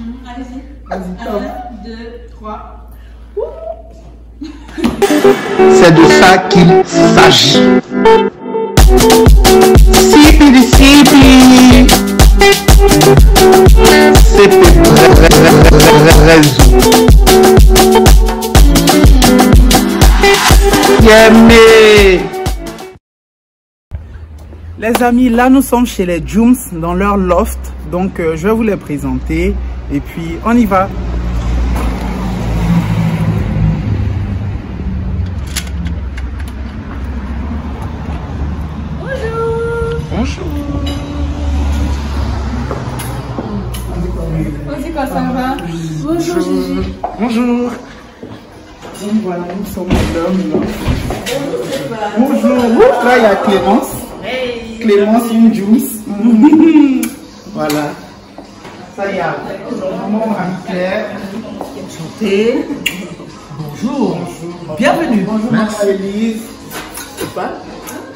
Allez-y. Vas-y, 1, 2, 3. C'est de ça qu'il s'agit. Sipi, sipi. C'est raison. Les amis, là nous sommes chez les Jooms dans leur loft. Donc je vais vous les présenter et puis on y va. Bonjour. Bonjour, quoi ça va? Bonjour Gigi. Bonjour. Donc voilà, nous sommes dans leur loft. Bonjour. Là il y a Clémence. Hey. Clémence, une Jooms. Voilà. Ça y est. Maman Marie-Claire. Santé. Bonjour. Bienvenue. Bonjour. Merci. Maman Elise. C'est pas?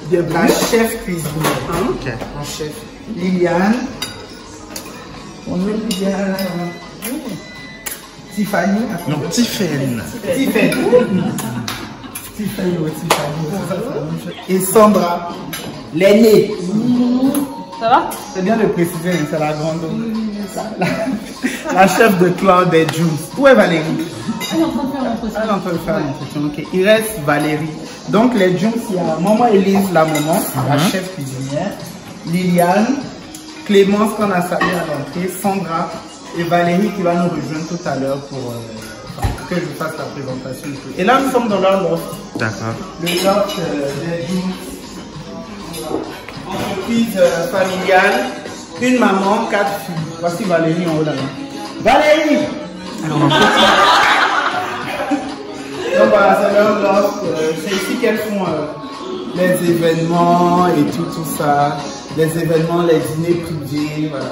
Bienvenue. La chef cuisinière. Ok. La chef Liliane. Bonjour Liliane. Tiffany. Non, Tiffany. Tiffany. Tiffany. Et Sandra, l'aînée. Ça va? C'est bien de préciser, c'est la grande. La chef de clan des Jooms. Où est Valérie? Elle est en train de faire l'entretien. Elle est en train de faire l'entretien, ok. Il reste Valérie. Donc les Jooms, il y a maman Elise, la maman, la chef cuisinière, Liliane, Clémence qu'on a salué à l'entrée, Sandra et Valérie qui va nous rejoindre tout à l'heure pour que je fasse la présentation. Et là nous sommes dans leur loft. D'accord. Le loft des Jooms. Entreprise familiale, une maman, 4 filles. Voici Valérie en haut là. Valérie! Donc voilà, c'est leur loft. C'est ici qu'elles font les événements et tout ça. Les événements, les dîners privés. Voilà.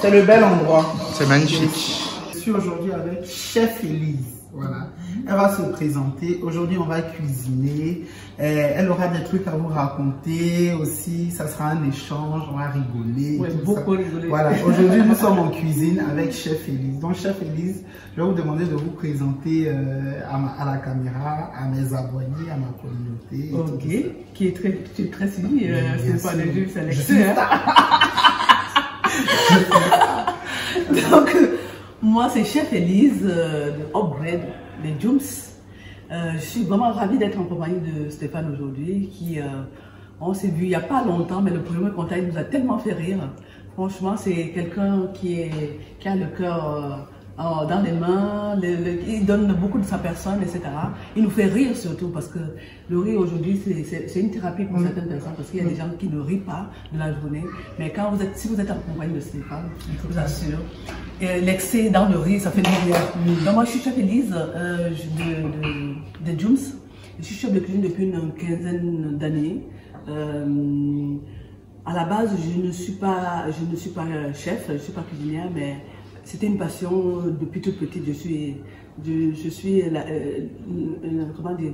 C'est le bel endroit. C'est magnifique. Je suis aujourd'hui avec Chef Elise. Voilà. Elle va se présenter. Aujourd'hui, on va cuisiner. Elle aura des trucs à vous raconter aussi. Ça sera un échange. On va rigoler. Ouais, beaucoup rigoler. Voilà. Aujourd'hui, nous sommes en cuisine avec Chef Elise. Donc, Chef Elise, je vais vous demander de vous présenter à la caméra, à mes abonnés, à ma communauté. Ok. Qui est très suivi. C'est pas des jeux, c'est l'excès. Donc, moi, c'est Chef Elise de Upgrade, les Jooms. Je suis vraiment ravie d'être en compagnie de Stéphane aujourd'hui, qui, on s'est vu il n'y a pas longtemps, mais le premier contact nous a tellement fait rire. Franchement, c'est quelqu'un qui a le cœur dans les mains, il donne beaucoup de sa personne, etc. Il nous fait rire surtout, parce que le rire aujourd'hui, c'est une thérapie pour certaines personnes, parce qu'il y a des gens qui ne rient pas de la journée. Mais quand si vous êtes en compagnie de Stéphane, je vous assure, l'excès dans le rire, ça fait du bien. Donc moi, je suis chef Elise de Jooms. Je suis chef de cuisine depuis une quinzaine d'années. À la base, je ne suis pas chef, je ne suis pas cuisinière, mais c'était une passion depuis toute petite. Comment dire,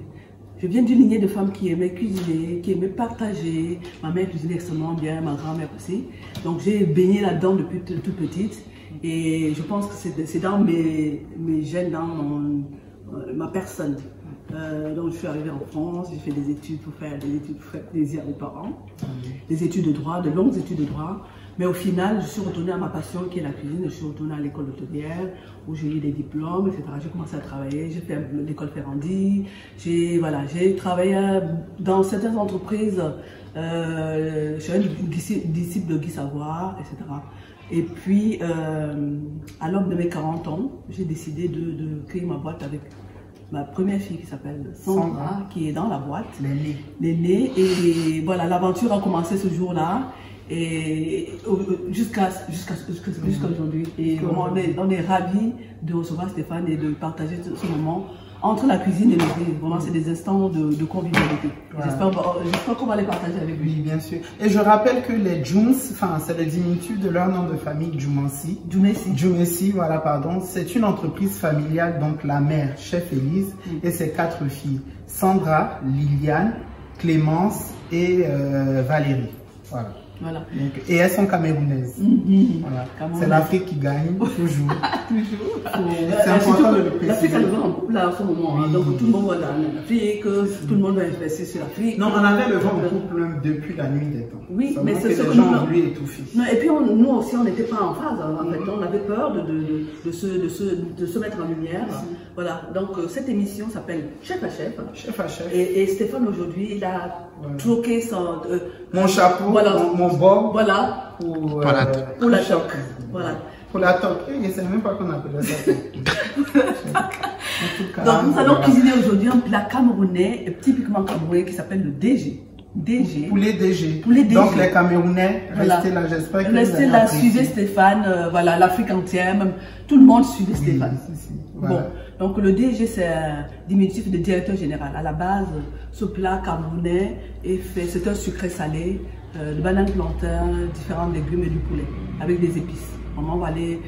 je viens d'une lignée de femmes qui aimaient cuisiner, qui aimaient partager. Ma mère cuisinait extrêmement bien, ma grand-mère aussi. Donc j'ai baigné là-dedans depuis toute petite. Et je pense que c'est dans mes gènes, dans ma personne. Donc je suis arrivée en France, j'ai fait des études pour faire plaisir à mes parents. Des études de droit, de longues études de droit. Mais au final, je suis retournée à ma passion qui est la cuisine. Je suis retournée à l'école hôtelière où j'ai eu des diplômes, etc. J'ai commencé à travailler, j'ai fait l'école Ferrandi. J'ai travaillé dans certaines entreprises. Je suis un disciple de Guy Savoy, etc. Et puis, à l'aube de mes 40 ans, j'ai décidé de créer ma boîte avec ma première fille qui s'appelle Sandra, qui est dans la boîte. L'aînée. Et voilà, l'aventure a commencé ce jour-là. Et jusqu'à aujourd'hui. Et vraiment, on est ravis de recevoir Stéphane et de partager ce moment entre la cuisine et le rire. Vraiment, c'est des instants de convivialité. Voilà. J'espère qu'on va les partager avec vous. Oui, bien sûr. Et je rappelle que les Jooms, c'est le diminutif de leur nom de famille, Djoumessi, voilà, pardon. C'est une entreprise familiale, donc la mère, Chef Elise, et ses 4 filles. Sandra, Liliane, Clémence et Valérie. Voilà. Voilà. Donc, et elles sont camerounaises. Voilà. C'est l'Afrique qui gagne, toujours. C'est important de le préciser. L'Afrique a le vent en couple là, en ce moment. Oui. Donc tout le monde va dans l'Afrique, tout le monde va investir sur l'Afrique. Non, on avait le vent en couple depuis la nuit des temps. Oui, mais c'est ce que que les gens ont voulu étouffer. Non, et puis nous aussi, on n'était pas en phase. En fait, on avait peur de se mettre en lumière. Voilà. Donc cette émission s'appelle Chef à Chef. Chef à Chef. Et Stéphane aujourd'hui, il a troqué son mon chapeau, voilà, mon bob. Voilà. Pour la toque. Voilà. Pour la toque. Je ne sais même pas qu'on appelle ça. Donc nous allons cuisiner aujourd'hui un plat camerounais, typiquement camerounais, qui s'appelle le DG. DG. Poulet DG. Poulet DG. Donc les Camerounais, voilà. Restez là, j'espère que restez là, suivez Stéphane, voilà, l'Afrique entière, même tout le monde suivait Stéphane. Si, voilà. Bon, donc le DG c'est un diminutif de directeur général. À la base, ce plat camerounais est fait, c'est un sucré salé, de bananes plantain, différents légumes et du poulet, avec des épices. On va aller,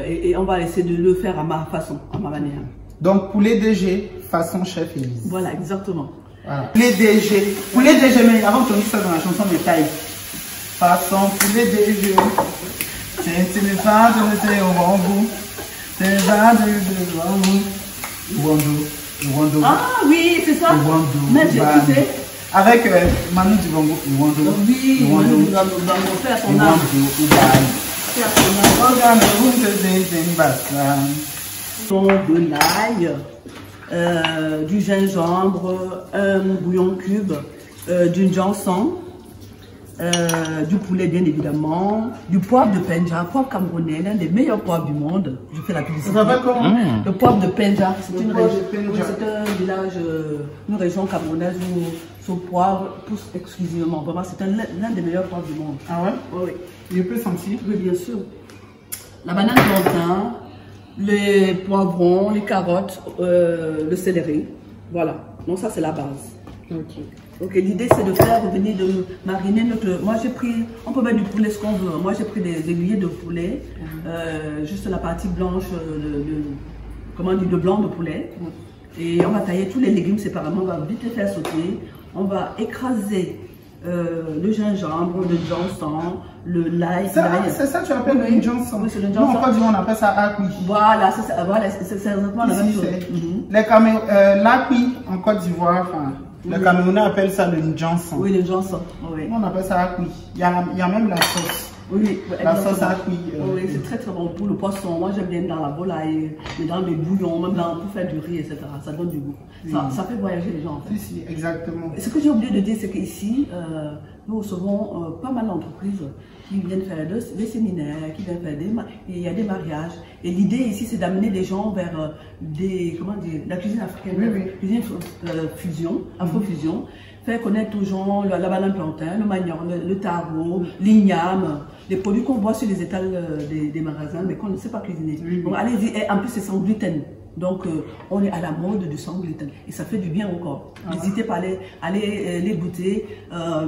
et on va essayer de le faire à ma façon, à ma manière. Donc poulet DG, façon chef Élise. Voilà, exactement. Voilà. Poulet DG, mais avant qu'on dise ça dans la chanson de taille. Façon poulet DG. C'est le pas de au bambou. C'est le pas de bambou. Ah oui, c'est ça. Mais j'ai écouté. Avec Manu Dibango, oui, Manu Dibango fait son âme. De l'ail, du gingembre, un bouillon cube, d'une janson, du poulet bien évidemment, du poivre de Penja, poivre camerounais, l'un des meilleurs poivres du monde. Je fais la publicité. Ça va comment? Le poivre de Penja, c'est un village, une région camerounaise où ce poivre pousse exclusivement. Vraiment, c'est l'un des meilleurs poivres du monde. Ah ouais? Oui. Je peux sentir? Oui, bien sûr. La banane plantain, les poivrons, les carottes, le céleri. Voilà. Donc ça, c'est la base. Ok. Ok, l'idée, c'est de faire revenir, de mariner notre... Moi, j'ai pris... On peut mettre du poulet, ce qu'on veut. Moi, j'ai pris des aiguillés de poulet. Juste la partie blanche, comment dire, de blanc de poulet. Et on va tailler tous les légumes séparément. On va vite les faire sauter. On va écraser le gingembre, le janson, l'ail. C'est ça que tu appelles le janson? Oui, c'est le janson. Nous, en Côte d'Ivoire, on appelle ça akwi. Voilà, c'est exactement la même chose. L'akwi en Côte d'Ivoire, les Camerounais appellent ça le janson. Oui, le janson. Oui. On appelle ça akwi. Il y a même la sauce. Oui, la sauce akwi. Oui, c'est très très bon pour le poisson. Moi, j'aime bien dans la volaille, dans les bouillons, même pour faire du riz, etc. Ça donne du goût. Ça fait voyager les gens. En fait. Si, exactement. Ce que j'ai oublié de dire, c'est qu'ici, nous recevons pas mal d'entreprises qui viennent faire des séminaires, qui viennent faire il y a des mariages. Et l'idée ici, c'est d'amener les gens vers la cuisine africaine, cuisine fusion, afro-fusion, faire connaître aux gens la banane plantain, le manioc, le taro, l'igname, les produits qu'on voit sur les étals des magasins, mais qu'on ne sait pas cuisiner. Donc allez-y, et en plus c'est sans gluten. Donc on est à la mode du sans gluten et ça fait du bien au corps. N'hésitez pas à aller les goûter.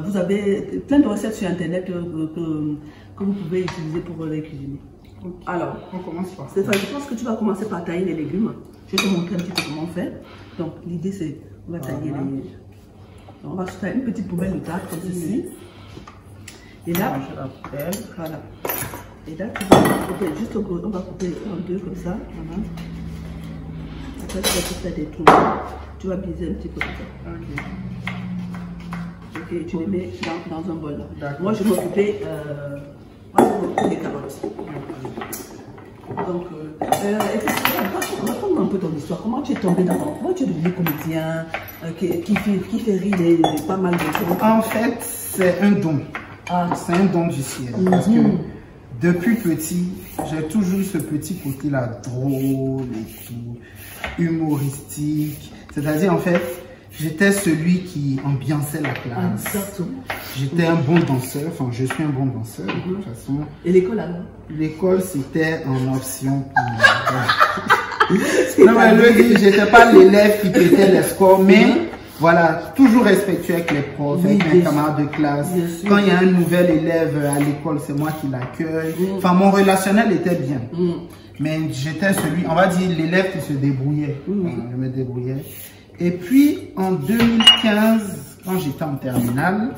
Vous avez plein de recettes sur internet que vous pouvez utiliser pour les cuisiner. Alors, on commence par Stéphane, je pense que tu vas commencer par tailler les légumes. Je vais te montrer un petit peu comment on fait. Donc l'idée c'est on va tailler les... On va se faire une petite poubelle de tarte comme ceci. Et là, voilà. Et là, on va couper en deux comme ça. Voilà. Après, tu vas te faire des tours. Tu vas biser un petit peu comme ça. Ok, tu les mets dans un bol là. Moi, je vais m'occuper des carottes. Donc, raconte-moi un peu ton histoire. Comment tu es tombé comment tu es devenu comédien qui fait rire pas mal de gens? En fait, c'est un don. C'est un don du ciel. Parce que depuis petit, j'ai toujours eu ce petit côté-là drôle et tout, humoristique. C'est-à-dire, en fait, j'étais celui qui ambiançait la classe. J'étais un bon danseur. Enfin, je suis un bon danseur, de toute façon. Et l'école alors? L'école, c'était en option pour... Non, mais j'étais pas l'élève qui pétait les scores, mais voilà, toujours respectueux avec les profs, avec mes camarades de classe. Quand il y a un nouvel élève à l'école, c'est moi qui l'accueille. Enfin, mon relationnel était bien. Mais j'étais celui, on va dire, l'élève qui se débrouillait. Je me débrouillais. Et puis, en 2015, quand j'étais en terminale,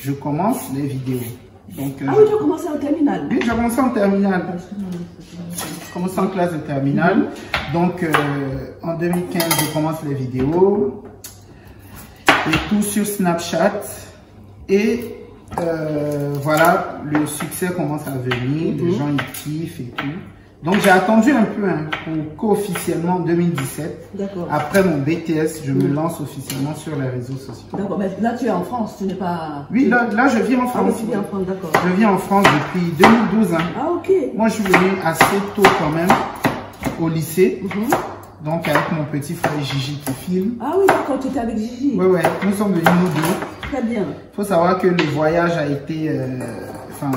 je commence les vidéos. Donc, ah oui, tu as commencé en terminale. Oui, j'ai commencé en terminale. J'ai commencé en classe de terminale. Donc, en 2015, je commence les vidéos. Et tout sur Snapchat. Et voilà, le succès commence à venir. Les gens, ils kiffent et tout. Donc, j'ai attendu un peu pour qu'officiellement, en 2017, après mon BTS, je me lance officiellement sur les réseaux sociaux. D'accord, mais là, tu es en France, tu n'es pas... Oui, là, je vis en France. Ah, tu vis en France, d'accord. Je vis en France depuis 2012. Hein. Ah, ok. Moi, je suis venu assez tôt quand même, au lycée. Donc, avec mon petit frère Gigi qui filme. Ah oui, d'accord, tu étais avec Gigi. Oui, oui, nous sommes venus nous deux. Très bien. Il faut savoir que le voyage a été... Enfin,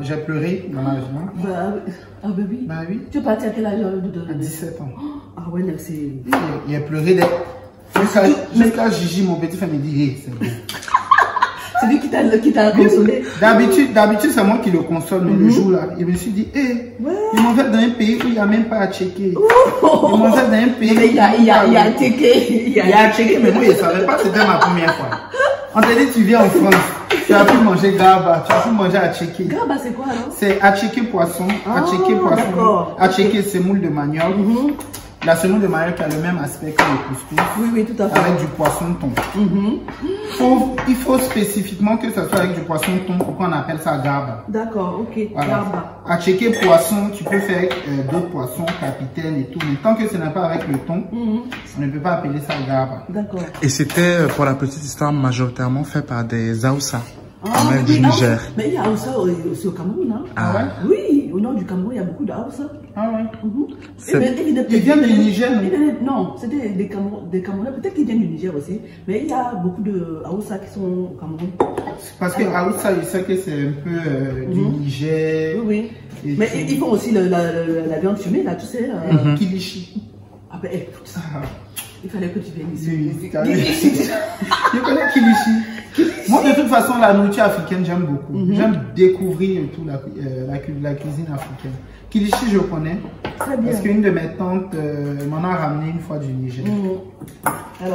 j'ai pleuré dans l'avion. Ah bah oui. Bah oui. Tu es parti à quel âge À 17 ans. Ah ouais, c'est... Il a pleuré jusqu'à Gigi, mon petit frère me dit, hey, c'est bon. C'est lui qui t'a consolé. D'habitude, c'est moi qui le console, mais le jour là, il me suis dit, hé, il m'en fait dans un pays où il n'y a même pas à checker. Il m'en fait dans un pays où il y a à checker. Il y a à checker, mais moi, je ne savais pas, c'était ma première fois. On t'a dit, tu viens en France, tu as pu manger garba, tu as pu manger à checker. Garba, c'est quoi alors? C'est à checker poisson, à checker poisson, à checker semoule de manioc. La semoule de manioc a le même aspect que le couscous. Oui, oui, tout à fait. Avec du poisson thon. Il faut spécifiquement que ce soit avec du poisson thon pour qu'on appelle ça garba. D'accord, ok. Voilà. Garba. À checker poisson, tu peux faire d'autres poissons, capitaine et tout. Mais tant que ce n'est pas avec le thon, on ne peut pas appeler ça garba. D'accord. Et c'était, pour la petite histoire, majoritairement fait par des Haoussa. Ah, du Niger. Mais il y a Haoussa aussi au Cameroun, hein? Ah ouais? Oui, au nord du Cameroun, il y a beaucoup de Haoussa. Ah ouais? Ils viennent du Niger? Non, c'était des Camerounais. Peut-être qu'ils viennent du Niger aussi. Mais il y a beaucoup de Haoussa qui sont au Cameroun. Parce que Haoussa, je sais que c'est un peu du Niger. Oui, oui. Mais ils font aussi la viande fumée, là, tu sais. Kilichi. Ah ben écoute, il fallait que tu viennes ici. Je connais Kilichi. Moi, de toute façon, la nourriture africaine, j'aime beaucoup. J'aime découvrir tout la cuisine africaine. Kilichi, je connais. Très bien. Parce qu'une de mes tantes m'en a ramené une fois du Niger.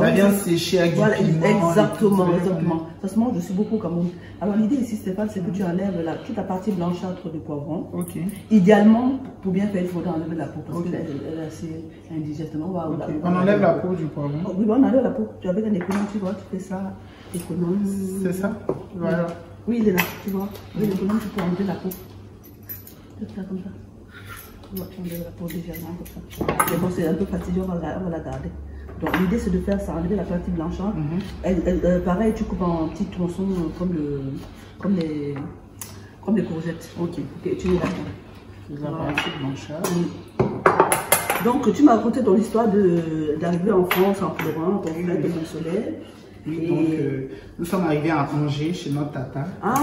La viande séchée avec du piment. Exactement, exactement. Ça se mange aussi beaucoup au Cameroun. Alors l'idée ici, Stéphane, c'est que tu enlèves toute la partie blanchâtre du poivron. Ok. Idéalement, pour bien faire, il faudra enlever la peau parce qu'elle est assez indigeste. On enlève la peau du poivron. Oui, on enlève la peau. Tu avec un économe, tu vois, tu fais ça. Économe. C'est ça? Voilà. Oui, il est là, tu vois. Oui, l'économe, tu peux enlever la peau. Tu fais ça comme ça. Tu vas enlever la peau légèrement comme ça. Mais bon, c'est un peu fastidieux, on va la garder. Donc l'idée c'est de faire ça, enlever la partie blanchâtre. Pareil, tu coupes en petits tronçons comme les courgettes. Ok, tu mets là-dedans. La partie blanchâtre. Donc tu m'as raconté ton histoire d'arriver en France en pleurant, ton frère te consolait. Oui, donc nous sommes arrivés à Angers chez notre tata. Ah,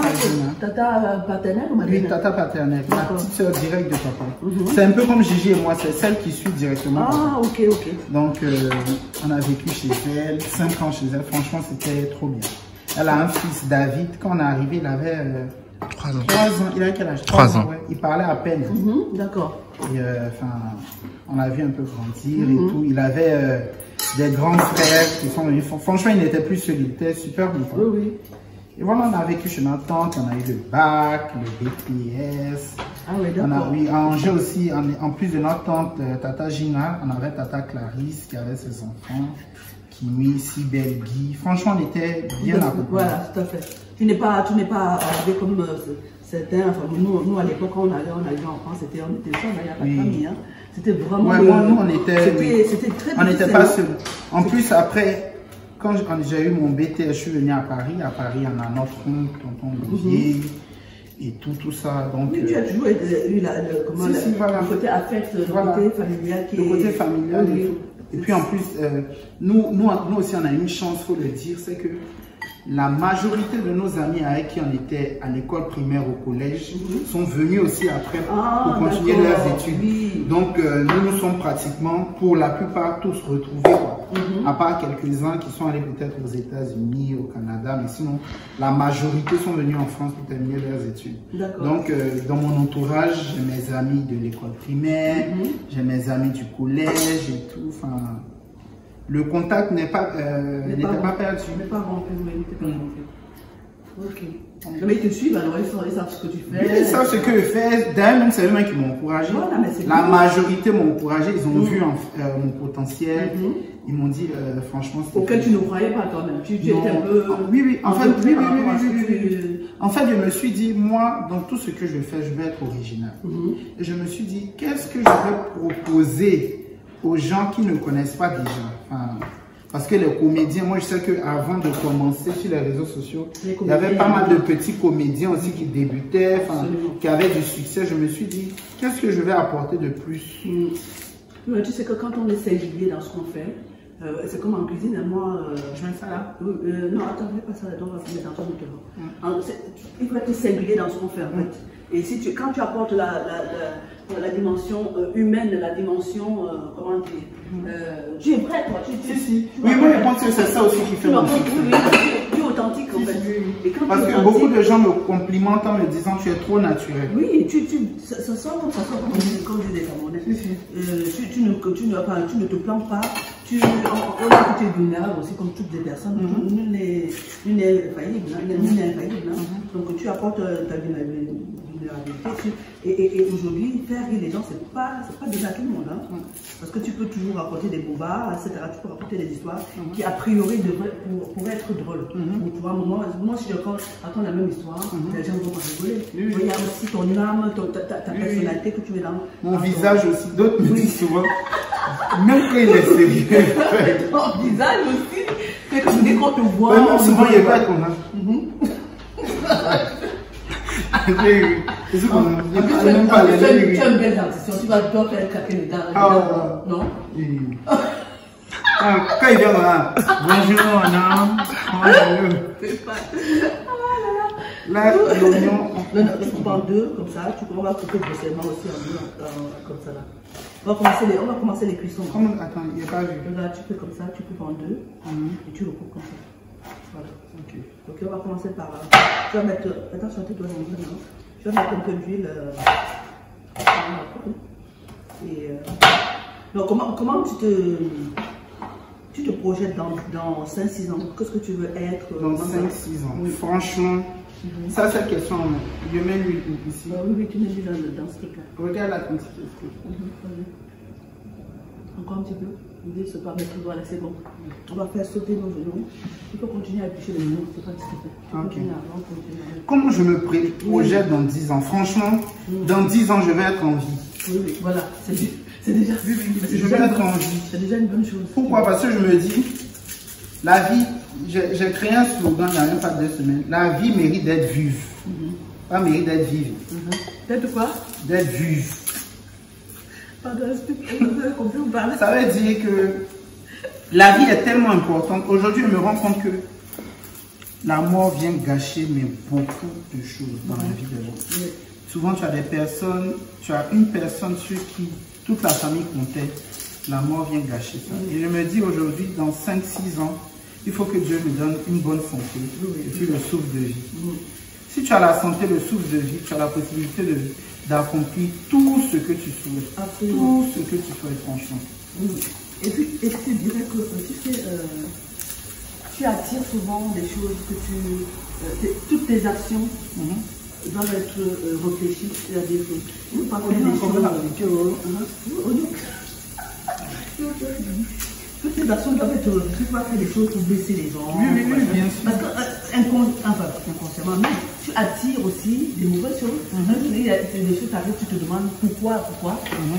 tata paternelle ou maternelle? Oui, tata paternelle, la petite soeur directe de papa. C'est un peu comme Gigi et moi, c'est celle qui suit directement. Ah, ok, ok. Donc on a vécu chez elle, 5 ans chez elle, franchement c'était trop bien. Elle a un fils, David, quand on est arrivé, il avait 3 ans. Il avait quel âge? 3 ans. Ouais. Il parlait à peine. D'accord. Et on l'a vu un peu grandir et tout. Il avait des grands frères qui sont venus. Franchement, il n'était plus seul, il était super content. Oui, oui. Et voilà, on a vécu chez notre tante, on a eu le bac, le BTS. Ah oui, d'accord. Oui, à Angers aussi, en plus de notre tante, tata Gina, on avait tata Clarisse qui avait ses enfants, Kimi, Sibel, Guy. Franchement, on était bien accompagnés. Voilà, tout à fait. Tu n'es pas arrivé comme certains. Enfin, nous, à l'époque, quand on arrivait en France, on était seuls, il n'y a pas de famille. Hein. C'était vraiment. Ouais, nous, on était. C'était très difficile. On n'était pas seuls. En plus, après. Quand j'ai eu mon BT, je suis venu à Paris. À Paris, on a notre oncle, tonton Olivier, et tout ça. Donc, oui, tu as toujours eu le côté affect, le côté familial qui est... Le côté familial et tout. Et puis en plus, nous aussi, on a une chance, il faut le dire, c'est que la majorité de nos amis avec qui on était à l'école primaire, au collège, sont venus aussi après pour continuer leurs études. Oui. Donc, nous sommes pratiquement, pour la plupart, tous retrouvés, à part quelques-uns qui sont allés peut-être aux États-Unis, au Canada, mais sinon, la majorité sont venus en France pour terminer leurs études. Donc, dans mon entourage, j'ai mes amis de l'école primaire, j'ai mes amis du collège et tout. Enfin, le contact n'était pas perdu. N'est pas rompu, mais n'était pas rompu. Ok. Mais ils te suivent, alors ils savent ce que tu fais. Oui, ils savent ce que je fais. D'ailleurs, même c'est eux qui m'ont encouragé. Voilà, la majorité m'ont encouragé. Ils ont vu mon potentiel. Ils m'ont dit, franchement, c'est. Auquel tu ne croyais pas toi-même. Tu étais un peu. Oui. En fait, En fait, je me suis dit, moi, dans tout ce que je fais, je vais être original. Et je me suis dit, qu'est-ce que je vais proposer aux gens qui ne connaissent pas déjà? Enfin, parce que les comédiens, moi je sais qu'avant de commencer sur les réseaux sociaux, il y avait pas mal de petits comédiens aussi qui débutaient, qui avaient du succès. Je me suis dit, qu'est-ce que je vais apporter de plus? Tu sais que quand on est singulier dans ce qu'on fait, c'est comme en cuisine, moi... je mets ça là? Non, attends, je ne vais pas ça là, on va mettre dans ton autre. Il faut être singulier dans ce qu'on fait en fait. Et si quand tu apportes la dimension humaine, la dimension, comment dire, tu es vrai toi. Oui, moi je pense que c'est ça aussi qui fait mon succès. Tu es authentique en fait. Et quand parce que beaucoup de gens me complimentent en me disant tu es trop naturel. Oui, ça sort comme disent les Camerounais. Tu ne te plantes pas. On a été vulnérable aussi comme toutes les personnes. Nul n'est infaillible. Donc tu apportes ta vulnérabilité. Et aujourd'hui, faire rire les gens, c'est pas déjà tout le monde. Parce que tu peux toujours raconter des bobards, etc. Tu peux raconter des histoires qui, a priori, pourraient être drôles. Tu vois, moi, si je raconte la même histoire, les gens vont rigoler. Il y a aussi ton âme, ta personnalité que tu mets dans... Mon visage aussi. D'autres me disent souvent, même quand il est sérieux. Ton visage aussi. C'est comme dès qu'on te voit... Non, souvent, il n'y a pas de confiance. Tu as une belle dentition, tu vas faire craquer les dents. Non? Quand il vient là, bonjour, non? Là, l'oignon. On prend deux, comme ça, on va couper grossièrement aussi comme ça là. On va commencer les cuissons. Attends, il n'y a pas vu. Là, tu fais comme ça, tu coupes en deux et tu le coupes comme ça. Voilà. Ok, on va commencer par. Tu vas mettre. Attention, tu dois mettre. Tu vas mettre un peu d'huile. Donc, comment tu te projettes dans 5-6 ans? Qu'est-ce que tu veux être dans 5-6 ans? Oui. Franchement, ça c'est la question. Je mets l'huile ici. Oui, tu mets l'huile dans ce truc-là. Regarde la quantité. Encore un petit peu. L'idée, c'est pas mettre tout dans la seconde. On va faire sauter nos genoux. Il faut continuer à éplucher les genoux. C'est pas difficile. Comment je me projette dans 10 ans? Franchement, dans 10 ans, je vais être en vie. Oui, voilà. C'est déjà. Je vais être en vie. C'est déjà une bonne chose. Pourquoi? Parce que je me dis, la vie, j'ai créé un slogan il n'y a même pas 2 semaines. La vie mérite d'être vive. Pas mérite d'être vive. D'être quoi? D'être vive. Ça veut dire que la vie est tellement importante. Aujourd'hui, je me rends compte que la mort vient gâcher beaucoup de choses dans la vie des gens. Souvent, tu as une personne sur qui toute la famille comptait. La mort vient gâcher ça. Et je me dis aujourd'hui, dans 5-6 ans, il faut que Dieu me donne une bonne santé et puis le souffle de vie. Si tu as la santé, le souffle de vie, tu as la possibilité d'accomplir tout ce que tu souhaites. Absolument. Tout ce que tu souhaites, franchement. Et puis, je te dirais que tu attires souvent des choses que toutes tes actions doivent être réfléchies. C'est-à-dire que nous parlons des choses. Toutes les actions doivent être réfléchies. Tu vas faire des choses pour blesser les gens. Oui, bien sûr. Parce que inconsciemment, mais tu attires aussi des mauvaises choses. Il y a des choses qui arrivent, tu te demandes pourquoi.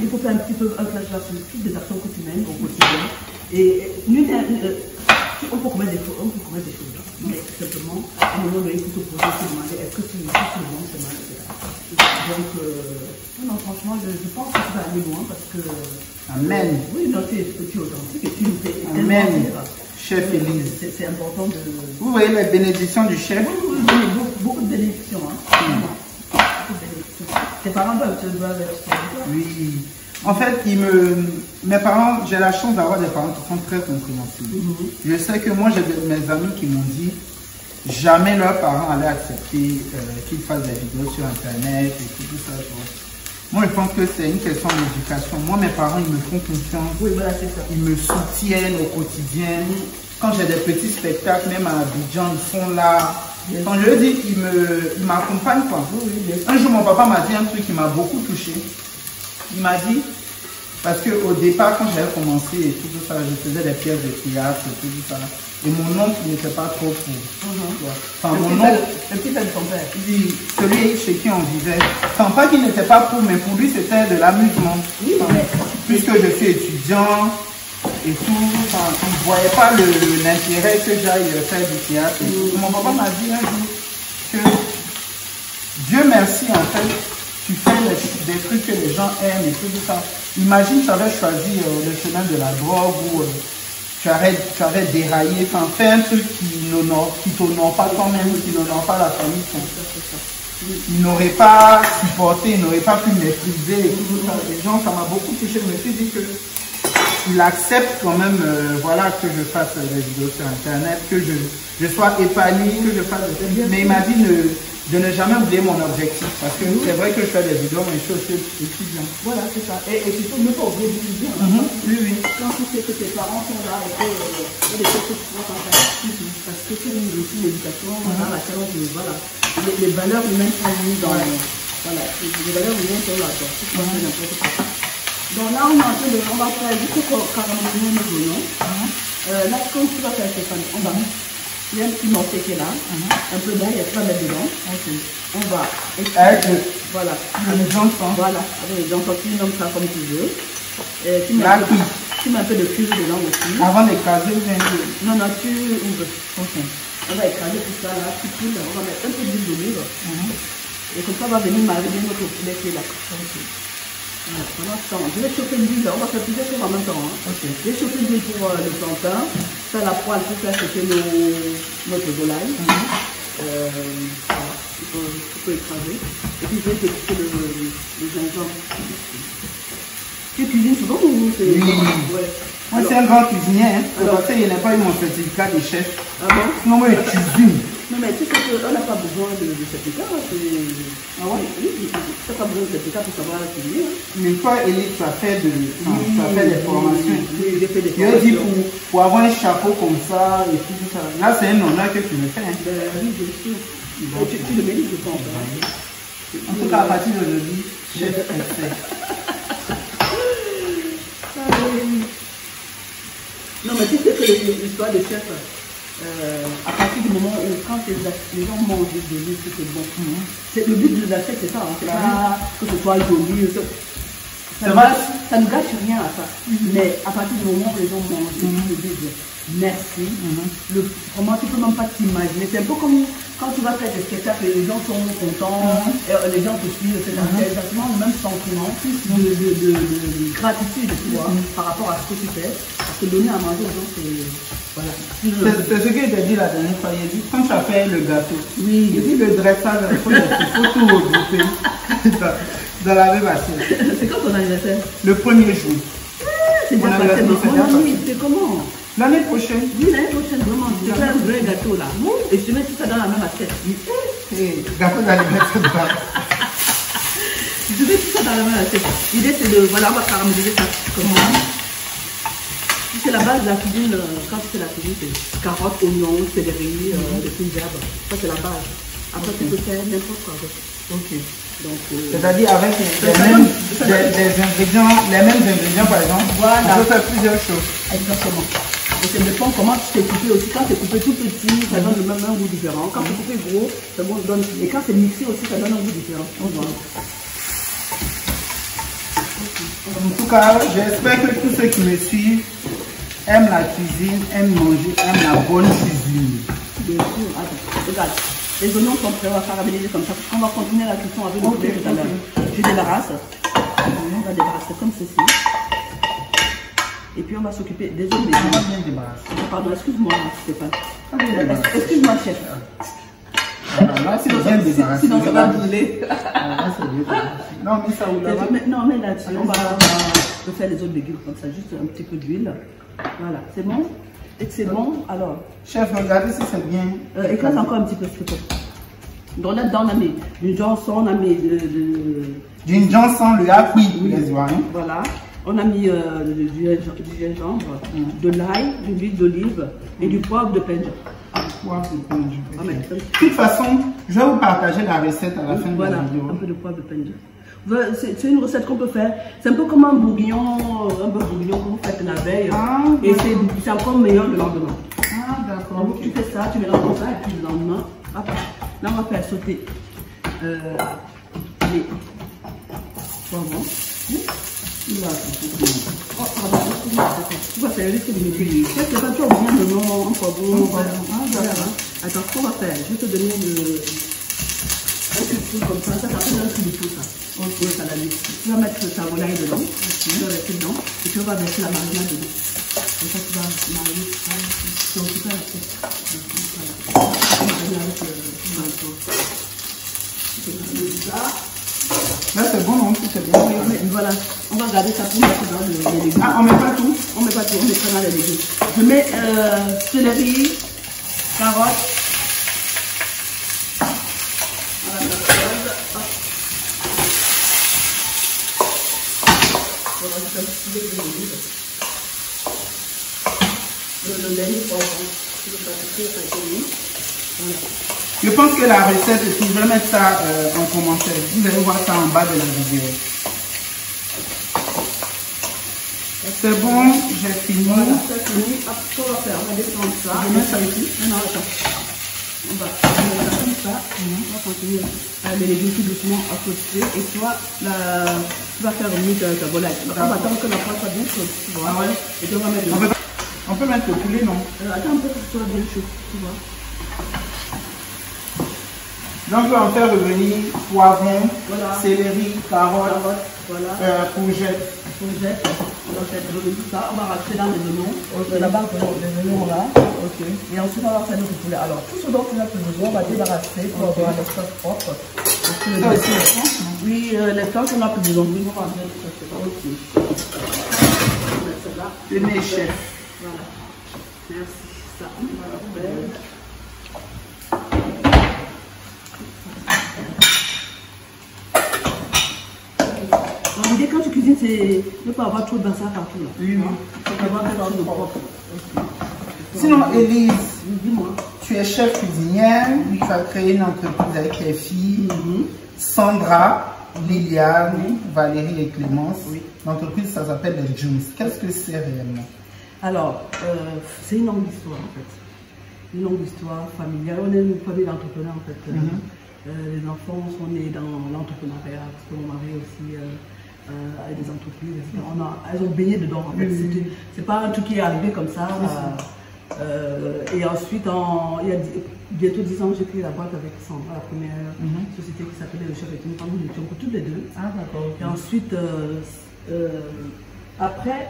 Il faut faire un petit peu un flashback sur toutes les actions que tu mènes au quotidien. Et on peut commettre des choses. Mais simplement, à un moment donné, il faut te poser, te demander est-ce que tu es bon, c'est mal, etc. Donc, non, franchement, je pense que tu vas aller loin parce que. Amen. Oui, non, tu es authentique et tu nous fais. Amen. Chef Élise. C'est important de. Vous voyez les bénédictions du chef? Oui, beaucoup de bénédictions. Beaucoup de bénédictions. Tes parents doivent être. Oui. En fait, mes parents, j'ai la chance d'avoir des parents qui sont très compréhensifs. Je sais que moi, j'ai mes amis qui m'ont dit jamais leurs parents allaient accepter qu'ils fassent des vidéos sur Internet et tout ça. Moi, je pense que c'est une question d'éducation. Moi, mes parents, ils me font confiance. Oui, voilà, c'est ça. Ils me soutiennent au quotidien. Quand j'ai des petits spectacles, même à Abidjan, ils sont là. Quand je dis, il m'accompagne quoi. Un jour, mon papa m'a dit un truc qui m'a beaucoup touché. Il m'a dit, parce qu'au départ, quand j'avais commencé et tout ça, je faisais des pièces de théâtre et tout ça. Et mon oncle n'était pas trop pour. Enfin, mon oncle, le petit frère de ton père. Celui chez qui on vivait. Enfin, pas qu'il n'était pas pour, mais pour lui, c'était de l'amusement. Oui, enfin, puisque je suis étudiant et tout, enfin, il ne voyait pas l'intérêt que j'aille faire du théâtre. Mon papa m'a dit un jour que Dieu merci, en fait, tu fais des trucs que les gens aiment et tout ça. Imagine, tu avais choisi le chemin de la drogue ou tu avais déraillé, enfin, fais un truc qui t'honore pas toi-même, qui n'honore pas la famille. Il n'aurait pas supporté, il n'aurait pas pu maîtriser et tout ça. Les gens, ça m'a beaucoup touché. Je me suis dit que il accepte quand même, voilà, que je fasse des vidéos sur Internet, que je sois épanoui, que je fasse des vidéos. Mais il m'a dit de ne jamais oublier mon objectif. Parce que c'est vrai que je fais des vidéos, mais je suis aussi étudiant. Voilà, c'est ça. Et il faut ne pas oublier d'étudier. Oui. Quand tu sais que tes parents sont là et que il y a des choses que tu dois faire. Parce que c'est une éducation dans laquelle voilà. Les valeurs humaines sont mises dans. Voilà. Les valeurs humaines sont là. C'est n'importe quoi. Donc là, on va faire juste caraméliser nos oignons. Là, comme tu vas faire, Stéphane, on va. Il y a un petit morceau qui est là, un peu d'ail, tu vas mettre dedans. On va avec voilà. Les enfants. Voilà, avec les enfants, tu nommes ça comme tu veux. Tu mets un peu de cuivre dedans aussi. Avant d'écraser, non, tu ouvres. On va écraser tout ça là, tu coules, on va mettre un peu d'huile d'olive. Et comme ça, on va venir mariner notre poulet qui est là. Voilà, pendant ce temps, je vais chauffer l'huile, on va faire plusieurs choses en même temps. Je vais chauffer l'huile pour le plantain, faire la poêle pour faire chauffer notre volaille. Voilà, il faut écraser. Et puis je vais couper le gingembre. Tu cuisines souvent ou c'est... Oui. Ouais. Moi, c'est un grand cuisinier, hein. Parce qu'il n'a pas eu mon certificat de chef. Ah bon? Non, moi, je cuisine. Non, mais tu sais qu'on n'a pas besoin de certificat. Ah ouais? Oui, tu n'as pas besoin de certificat pour savoir cuisiner. Mais toi, Elie, tu as fait des formations. Oui, j'ai fait des formations. Je dis pour avoir un chapeau comme ça et tout ça. Là, c'est un honneur que tu me fais. Hein. Oui, bien sûr. Tu le mérites, je pense. En tout cas, à partir d'aujourd'hui, chef expert. Non, mais tu sais que l'histoire de chef, à partir du moment où quand les gens mangent de l'huile, c'est bon. Le but de l'assiette, c'est ça. C'est pas que ce soit joli. Ça ne gâche rien à ça. Mais à partir du moment où les gens mangent, ils te disent merci. Vraiment, tu ne peux même pas t'imaginer. C'est un peu comme quand tu vas faire des spectacles et les gens sont contents, et les gens te suivent. C'est exactement le même sentiment de gratitude, tu vois, par rapport à ce que tu fais. Parce que donner à manger aux gens, c'est... Voilà. C'est ce que je t'ai dit la dernière fois. Il a dit, quand tu as fait le gâteau, oui. Il dit le dressage, il faut tout regrouper dans la même assiette. C'est quand ton anniversaire? Le premier jour. C'est bien passé, c'est comment? L'année prochaine. Oui, l'année prochaine, vraiment. Je te fais un vrai gâteau là. Et je te mets tout ça dans la même assiette. Gâteau d'anniversaire. Je te mets tout ça dans la même assiette. L'idée c'est de, voilà, on va caraméliser ça. Comment? C'est la base de la cuisine, quand tu fais la cuisine, c'est carottes, oignons, céleri, des fines herbes. Ça c'est la base. Après tu peux faire n'importe quoi avec. Ok. C'est-à-dire avec les mêmes ingrédients par exemple, voilà. On peut faire plusieurs choses. Exactement. Et ça dépend comment tu t'es coupé aussi. Quand c'est coupé tout petit, ça donne le même goût différent. Quand c'est coupé gros, ça donne. Et quand c'est mixé aussi, ça donne un goût différent. En tout cas, j'espère que tous ceux qui me suivent aiment la cuisine, aiment manger, aiment la bonne cuisine. Bien sûr. Attends, regarde. Les oignons sont prêts à caraméliser comme ça. On va continuer la cuisson avec le poulet tout à l'heure. Je débarrasse. On va débarrasser comme ceci. Et puis on va s'occuper des autres légumes. On va bien débarrasser. Pardon, excuse-moi, Stéphane. Excuse-moi, chef. Là, c'est bien débarrassé. Sinon, ça va brûler. Non, mais ça ou là-bas. Non, mais là-dessus, on va faire les autres légumes comme ça. Juste un petit peu d'huile. Voilà, c'est bon? Et c'est bon, alors. Chef, regardez si c'est bien. Écrase encore un petit peu, s'il te plaît. Donc là-dedans, on a mis du Johnson, on a mis du Johnson, le appui, les oignons. Voilà. On a mis du gingembre, de l'ail, de l'huile d'olive et du poivre de penja. De toute façon, je vais vous partager la recette à la fin de la vidéo. Voilà, un peu de poivre de penja. C'est une recette qu'on peut faire. C'est un peu comme un bourguignon que vous faites la veille. Et c'est encore meilleur le lendemain. Ah, d'accord. Donc tu fais ça, tu mélanges comme ça, et puis le lendemain, hop, là on va faire sauter les poivrons. Tu vas faire risque de m'écrire. Qu'est-ce que tu as bien de nom, un poivron? Attends, ce qu'on va faire, je vais te donner un cube de poudre comme ça, ça s'appelle un cube de poudre, ça. Tu vas mettre ta volaille dedans, tu vas verser dedans, et tu vas verser la marinade dedans. Et ça, tu vas marier ça, tu vas occuper la tête. Là, c'est bon, non? C'est bien. Voilà, on va garder ça pour mettre dans les légumes. Ah, on met pas tout? On met pas tout, on met ça dans les légumes. Je mets céleri, carottes. Je pense que la recette, je vais mettre ça en commentaire. Vous allez voir ça en bas de la vidéo. C'est bon, j'ai fini. Voilà, c'est fini. Hop, ce qu'on va faire, on va descendre ça. Je vais mettre ça ici. Non, attends. On va mettre ça comme ça. On va continuer les légumes tout doucement à côté. Et toi, tu vas faire remuer ta volaille. On va attendre que la pâte soit bien chaude. Tu vois. Ah ouais. Et puis on va mettre On peut mettre le poulet, non? attends un peu que ce soit bien chaud. Tu vois. Donc, je vais en faire revenir poivron, Voilà. céleri, carottes, Voilà. courgettes. Courgettes. On va faire revenir tout ça. On va rajouter dans les oignons. Ok. Là-bas, les oignons là. Ok. Et ensuite, on va faire notre poulet. Alors, tout ce dont tu as besoin, on va débarrasser pour avoir la sauce propre. Ça aussi, les planches, non? Oui, les planches, on a plus besoin. Oui, on va mettre ça aussi. On va mettre ça là. Le nez chef. Voilà. Merci. Ça, on va le faire. L'idée quand tu cuisines, c'est ne pas avoir trop de bassin partout. Là. Oui, oui. Il faut avoir quelque chose de propre. Sinon, Élise, dis-moi. tu es chef cuisinière, tu as créé une entreprise avec tes filles, Sandra, Liliane, Valérie et Clémence. Oui. L'entreprise, ça s'appelle les Junes. Qu'est-ce que c'est réellement? Alors, c'est une longue histoire en fait. Une longue histoire familiale. On est une famille d'entrepreneurs en fait. Les enfants sont nés dans l'entrepreneuriat parce que mon mari aussi a des entreprises, etc. Elles ont baigné dedans en fait. C'est pas un truc qui est arrivé comme ça. Et ensuite, il y a bientôt 10 ans, j'ai créé la boîte avec Sandra, la première société qui s'appelait Le Chef et une femme, nous étions toutes les deux. Ah, d'accord. Et ensuite, après,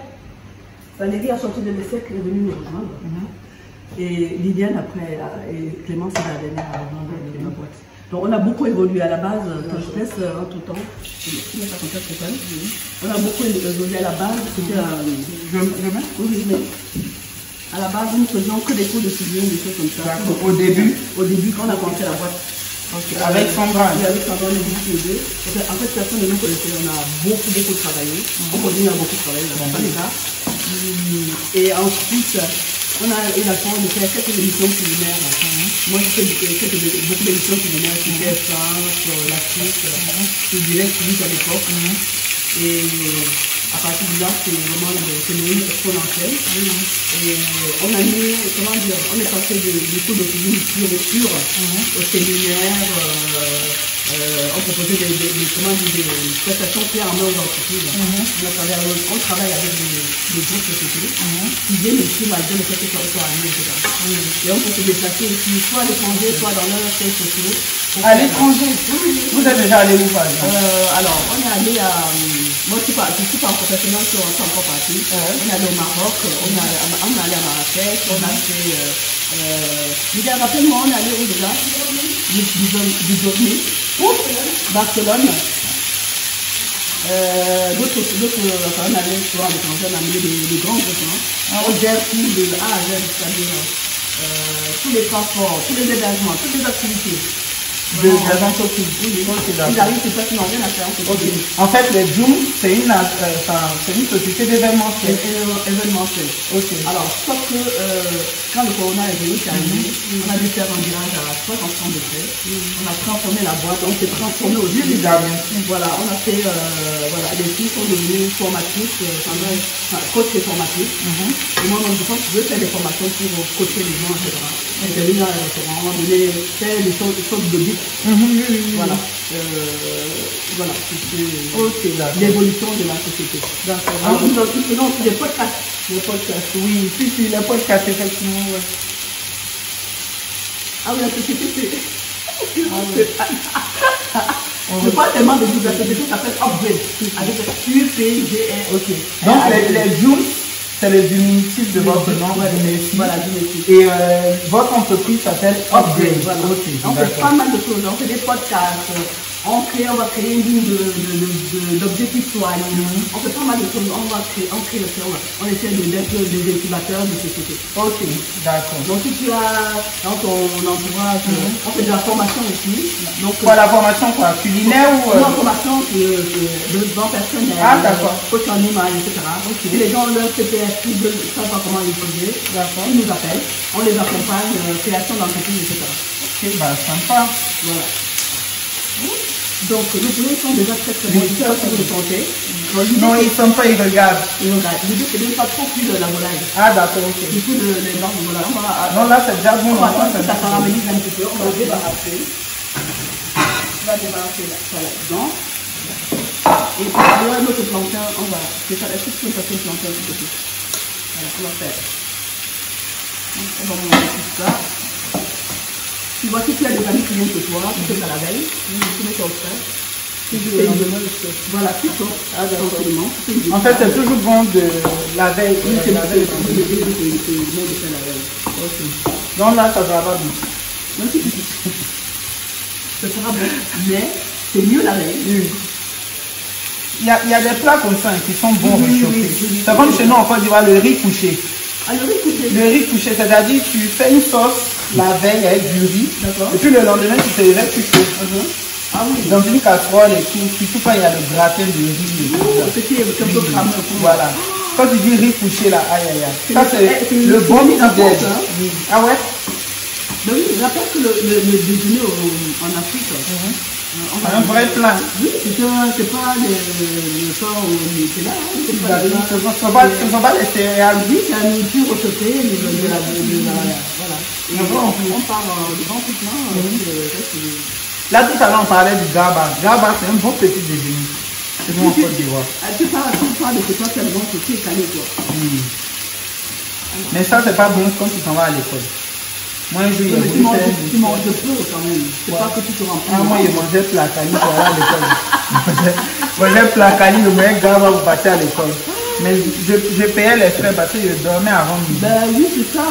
Valérie a sorti de l'ESSEC et est venue nous rejoindre. Et Liliane, après, et Clémence, c'est la dernière à rejoindre la boîte. Donc on a beaucoup évolué à la base, quand je laisse entre temps, on a beaucoup évolué à la base, c'était Je mets? oui, mais à la base nous ne faisions que des cours de cuisine, des choses comme ça. Au début? Au début quand on a commencé la boîte. Okay. Avec Sandra? Oui, avec Sandra, on est beaucoup les deux. En fait, personne ne nous connaissait, on a beaucoup travaillé. On continue à beaucoup travailler, on n'a pas les gars. Et ensuite, on a eu la chance de faire quelques émissions culinaires. Moi, j'ai fait beaucoup d'émissions culinaires sur TF1, sur la Suisse, sur Direct Plus à l'époque. Et à partir de là, c'est vraiment une exponentielle. Et on a mis, comment dire, on est passé du coup de cuisine pure au séminaire. On proposait des prestations clés en main aux entreprises. On travaille avec des grosses sociétés qui viennent ici malgré le fait que ça soit amené, etc. Et on peut se déplacer ici, soit à l'étranger, soit dans leurs sièges sociaux. À l'étranger? Vous êtes déjà allé où, par exemple? Alors, on est allé à... Moi, je ne suis pas en professionnel, je suis encore partie. On est allé au Maroc, on est allé à Marrakech, on a fait... rappelle-moi, on est allé où déjà? Dubrovnik, Barcelone. D'autres, on est allé souvent à l'étranger, on a amené des grands restaurants. On gère tout de A à Z, c'est-à-dire tous les transports, tous les hébergements, toutes les activités. des entreprises. Ils arrivent, c'est pas qu'ils n'ont rien à faire. En fait, les Joom, c'est une société d'événementiel. Événementiel. Alors, sauf que quand le corona est venu, on a dû faire un virage à 60 degrés. On a transformé la boîte, on s'est transformé au début. Voilà, on a fait, voilà, les filles sont devenues formatrices, coach et formatrices. Et moi, je pense que je veux faire des formations pour coacher les gens, etc. J'ai dans les restaurants, faire des choses de but. Voilà. Voilà, c'est l'évolution de la société. D'accord. Alors, nous faisons aussi des podcasts. Les podcasts, oui. Si, les podcasts, effectivement, ouais. Ah oui, la société, je parle tellement de la société, ça s'appelle Upgrade. Avec UPGR. Donc, les Joom, c'est le diminutif de votre nom, voilà, et votre entreprise s'appelle Upgrade. Voilà. On fait pas mal de choses. On fait des podcasts. On va créer une ligne d'objectifs soignés. On fait pas mal de choses. On crée le film. On essaie d'être des incubateurs de société. D'accord. Donc si tu as dans ton entourage, on fait de la formation aussi. Donc, la formation quoi, culinaire ou non, formation de vent personnel. D'accord. Coach en image, etc. Et les gens leur CPF, ils ne savent pas comment l'utiliser. Ils nous appellent. On les accompagne, création d'entreprise, etc. Sympa. Voilà. Donc, les produits sont déjà très bons. Je ne sais pas si vous le sentez. Non, ils ne sont pas, ils regardent. L'idée, c'est de ne pas trop cuire de la volaille. D'accord, Du coup, les blancs, voilà. Non, là, c'est déjà bon. On va attendre que ça caramélise un petit peu. On va débarrasser. On va débarrasser ça là-dedans. Et puis, là, notre plantain, on va. C'est ça, est-ce que tu peux passer le plantain un petit peu? Voilà, on va faire. On va monter tout ça. Tu vois, si tu as des amis qui viennent chez toi, tu fais ça la veille, tu mets ça au frais. Voilà, c'est tout. En fait, c'est toujours bon de la veille. C'est la veille. Donc là, ça va pas bien. Non, ça sera bon, mais c'est mieux la veille. Il y a des plats comme ça qui sont bons réchauffés. C'est comme chez nous en Côte d'Ivoire, le riz couché. Le riz couché, c'est-à-dire tu fais une sauce la veille avec du riz, et puis le lendemain tu te réveilles, tu fais dans une casserole et tout, puis tout quand il y a le gratin de riz. Voilà. Quand tu dis riz couché là, aïe aïe aïe. Ça c'est le bon petit-déj. Ah ouais? Mais oui, je rappelle que le déjeuner en Afrique, un vrai plat. Oui, c'est pas le corps où on était là. Ce ne sont pas les céréales. Oui, c'est la nourriture recetée, voilà. Et on parle de grand plein. Là, tout à l'heure, on parlait du gaba. Gaba, c'est un bon petit déjeuner. C'est bon en Côte d'Ivoire. Tu parles de ce que tu as le bon petit calé, quoi. Mais ça, c'est pas bon quand tu t'en vas à l'école. Moi, un jour, tu manges peu quand même. C'est pas que tu te remplis. Moi, je mangeais placali pour aller à l'école. Je mangeais placali, le meilleur gaba pour partir à l'école. Mais je payais les frais parce que je dormais avant midi. Ben oui, c'est ça.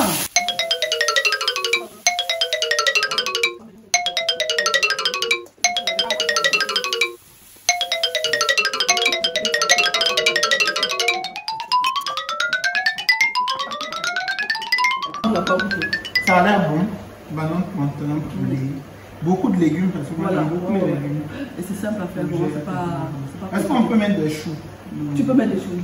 Ça a l'air bon. Banane, plantain, poulet. Beaucoup de légumes parce que moi j'aime beaucoup les légumes. Et c'est simple à faire. Est-ce qu'on peut mettre des choux? Tu peux mettre des choux.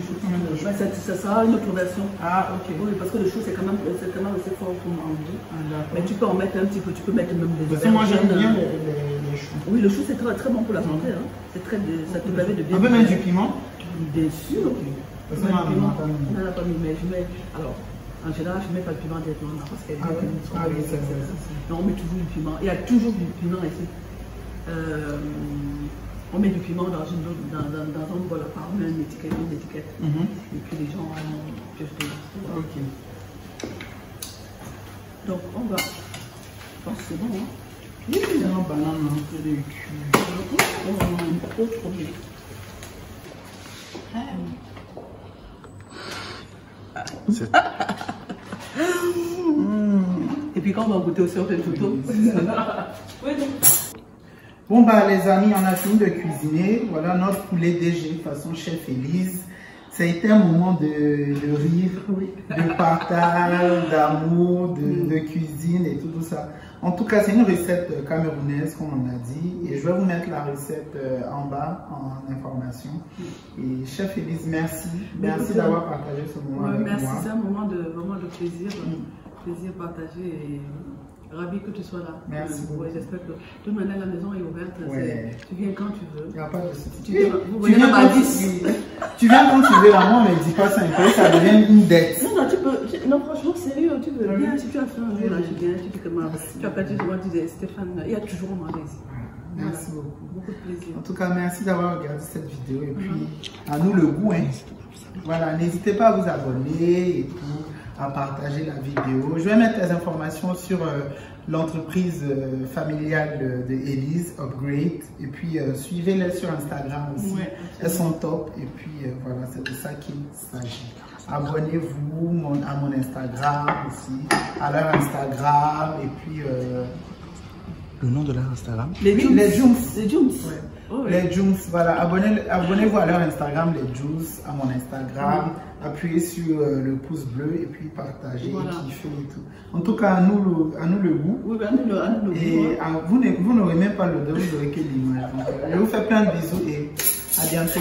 Ça sera une autre version. Ok. Oui, parce que le chou c'est quand même assez fort pour manger. Mais tu peux en mettre un petit peu. Tu peux mettre même des parce que moi j'aime bien les choux. Oui, le chou c'est très, très bon pour la santé. Ça te permet de bien. On peut mettre du piment? Bien sûr. Parce qu'on n'en a pas mis, mais je mets. Alors. En général, je ne mets pas de piment directement parce qu'elle on met toujours du piment. Il y a toujours du piment ici. On met du piment dans un bol à part, on met une étiquette. Et puis les gens juste. Donc on va. Je pense que c'est bon. Oui, il y a un banane, un peu de cul. Trop bien. Et puis quand on va goûter aussi, on fait une photo. Bon bah les amis, on a fini de cuisiner. Voilà notre poulet DG façon chef Élise. Ça a été un moment de rire, de partage, d'amour, de cuisine et tout ça. En tout cas, c'est une recette camerounaise, comme on a dit. Et je vais vous mettre la recette en bas, en information. Et chef Élise, merci. Merci d'avoir partagé ce moment avec moi. Merci, c'est un moment vraiment de plaisir. Plaisir partagé et ravi que tu sois là. Merci beaucoup. Ouais, j'espère que de toute manière la maison est ouverte. Ouais. Tu viens quand tu veux. Il n'y a pas de souci. Tu viens quand tu veux, la moi, mais dis pas ça, ça devient une dette. Non, tu peux. Non, franchement, sérieux, tu veux bien. Si tu as fait un jour là, tu viens, tu dis que tu as perdu souvent, tu dis Stéphane, il y a toujours à manger ici. Merci beaucoup. Beaucoup de plaisir. En tout cas, merci d'avoir regardé cette vidéo et puis à nous le goût. Hein. Voilà, n'hésitez pas à vous abonner et tout, à partager la vidéo. Je vais mettre les informations sur l'entreprise familiale de Élise, Upgrade. Et puis suivez-les sur Instagram aussi. Ouais, elles sont top. Et puis voilà, c'est de ça qu'il s'agit. Abonnez-vous à mon Instagram aussi, à leur Instagram et puis... Le nom de leur Instagram? Les Jooms. Les Jooms. Ouais. Oh, ouais. Les Jooms, voilà. Abonnez-vous à leur Instagram, les Jooms, à mon Instagram. Appuyez sur le pouce bleu et puis partagez et kiffez et tout. En tout cas, à nous le goût. Oui, à nous le goût. Et vous n'aurez même pas le dos, vous n'aurez que l'image. Je vous fais plein de bisous et à bientôt.